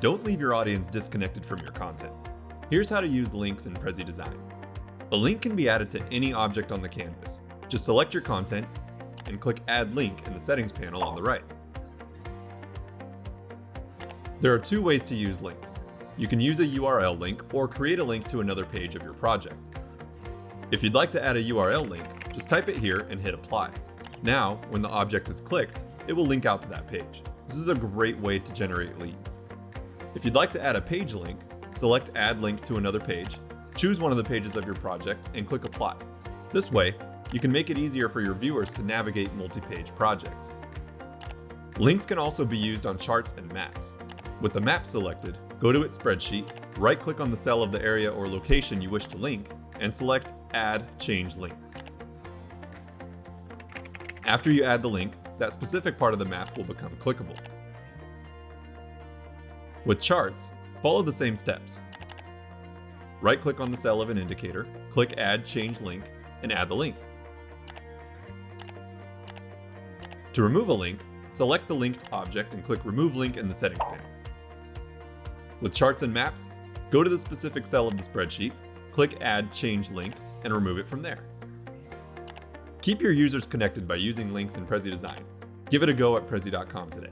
Don't leave your audience disconnected from your content. Here's how to use links in Prezi Design. A link can be added to any object on the canvas. Just select your content and click Add Link in the settings panel on the right. There are two ways to use links. You can use a URL link or create a link to another page of your project. If you'd like to add a URL link, just type it here and hit Apply. Now, when the object is clicked, it will link out to that page. This is a great way to generate leads. If you'd like to add a page link, select Add Link to another page, choose one of the pages of your project, and click Apply. This way, you can make it easier for your viewers to navigate multi-page projects. Links can also be used on charts and maps. With the map selected, go to its spreadsheet, right-click on the cell of the area or location you wish to link, and select Add Change Link. After you add the link, that specific part of the map will become clickable. With charts, follow the same steps. Right-click on the cell of an indicator, click Add Change Link, and add the link. To remove a link, select the linked object and click Remove Link in the settings panel. With charts and maps, go to the specific cell of the spreadsheet, click Add Change Link, and remove it from there. Keep your users connected by using links in Prezi Design. Give it a go at Prezi.com today.